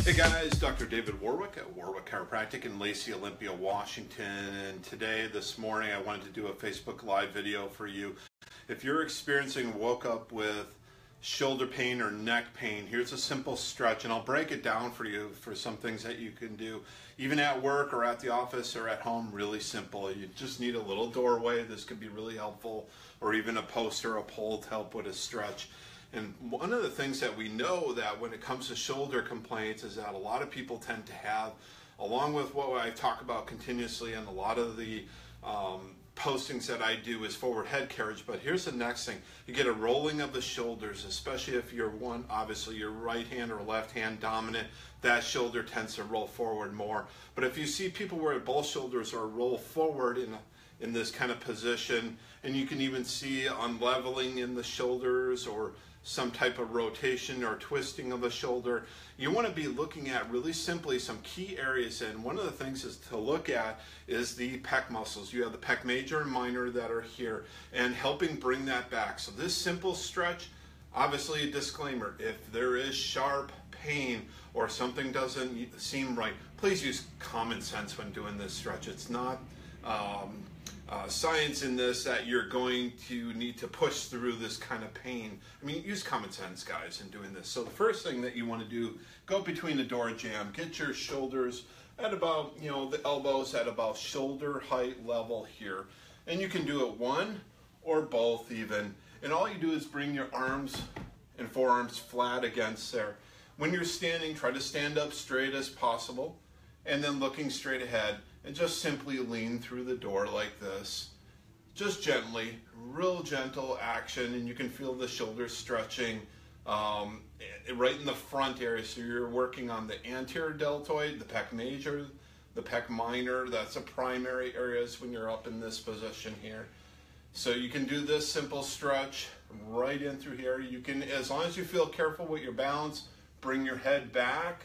Hey guys, Dr. David Warwick at Warwick Chiropractic in Lacey, Olympia, Washington. And today, this morning, I wanted to do a Facebook Live video for you. If you're experiencing, woke up with shoulder pain or neck pain, here's a simple stretch, and I'll break it down for you for some things that you can do, even at work or at the office or at home. Really simple. You just need a little doorway. This could be really helpful, or even a post or a pole to help with a stretch. And one of the things that we know that when it comes to shoulder complaints is that a lot of people tend to have, along with what I talk about continuously and a lot of the postings that I do, is forward head carriage. But here's the next thing: you get a rolling of the shoulders, especially if you're obviously your right hand or left hand dominant. That shoulder tends to roll forward more. But if you see people where both shoulders are roll forward in this kind of position, and you can even see unleveling in the shoulders or some type of rotation or twisting of the shoulder, you want to be looking at really simply some key areas. And one of the things is to look at is the pec muscles. You have the pec major and minor that are here, and helping bring that back. So this simple stretch, obviously a disclaimer, if there is sharp pain or something doesn't seem right, please use common sense when doing this stretch. It's not science in this that you're going to need to push through this kind of pain. I mean, use common sense, guys, in doing this. So the first thing that you want to do, go between the door jamb, get your shoulders at about, the elbows at about shoulder height level here. And you can do it one or both even. And all you do is bring your arms and forearms flat against there. When you're standing, try to stand up straight as possible, and then looking straight ahead, and just simply lean through the door like this. Just gently, real gentle action, and you can feel the shoulders stretching right in the front area. So you're working on the anterior deltoid, the pec major, the pec minor. That's the primary areas when you're up in this position here. So you can do this simple stretch right in through here. You can, as long as you feel careful with your balance, bring your head back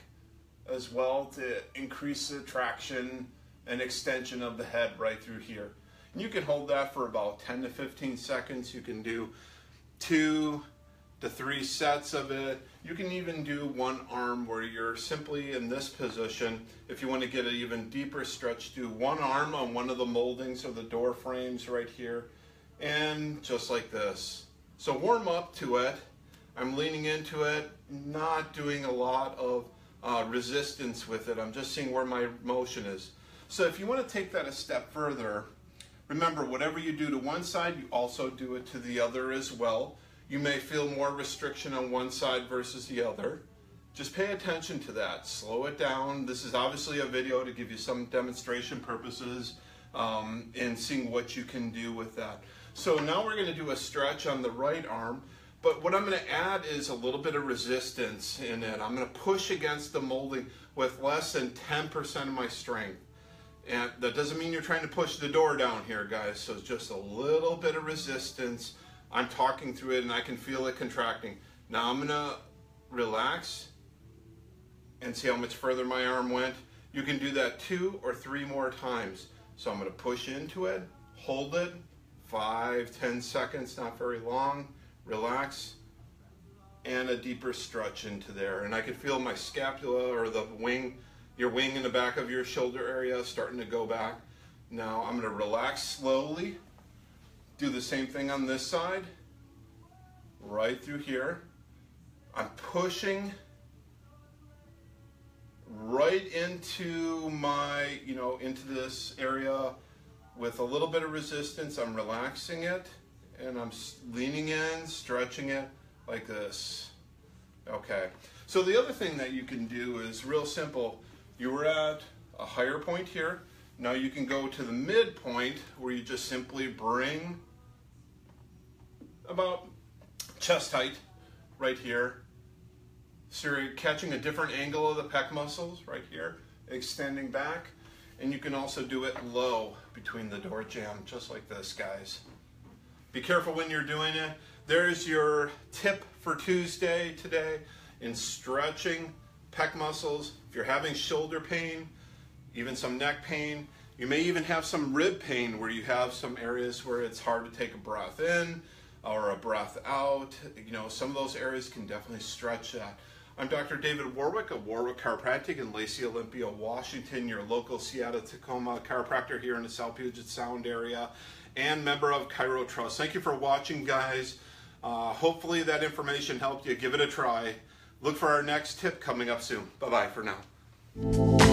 as well to increase the traction and extension of the head right through here. And you can hold that for about 10 to 15 seconds. You can do 2 to 3 sets of it. You can even do one arm where you're simply in this position. If you want to get an even deeper stretch, do one arm on one of the moldings of the door frames right here, and just like this. So warm up to it. I'm leaning into it, not doing a lot of resistance with it. I'm just seeing where my motion is. So if you want to take that a step further, remember, whatever you do to one side, you also do it to the other as well. You may feel more restriction on one side versus the other. Just pay attention to that. Slow it down. This is obviously a video to give you some demonstration purposes and seeing what you can do with that. So now we're going to do a stretch on the right arm. But what I'm going to add is a little bit of resistance in it. I'm going to push against the molding with less than 10% of my strength. And that doesn't mean you're trying to push the door down here, guys. So it's just a little bit of resistance. I'm talking through it and I can feel it contracting. Now I'm going to relax and see how much further my arm went. You can do that 2 or 3 more times. So I'm going to push into it, hold it, 5, 10 seconds, not very long. Relax, and a deeper stretch into there. And I can feel my scapula or the wing, your wing in the back of your shoulder area starting to go back. Now I'm going to relax slowly. Do the same thing on this side, right through here. I'm pushing right into my, into this area with a little bit of resistance. I'm relaxing it. And I'm leaning in, stretching it like this. Okay. So the other thing that you can do is real simple. You were at a higher point here. Now you can go to the midpoint where you just simply bring about chest height right here. So you're catching a different angle of the pec muscles right here, extending back. And you can also do it low between the door jamb, just like this, guys. Be careful when you're doing it. There's your tip for Tuesday today in stretching pec muscles. If you're having shoulder pain, even some neck pain, you may even have some rib pain where you have some areas where it's hard to take a breath in or a breath out. Some of those areas can definitely stretch that. I'm Dr. David Warwick of Warwick Chiropractic in Lacey, Olympia, Washington, your local Seattle-Tacoma chiropractor here in the South Puget Sound area, and member of Chiro Trust. Thank you for watching, guys. Hopefully that information helped you. Give it a try. Look for our next tip coming up soon. Bye-bye for now.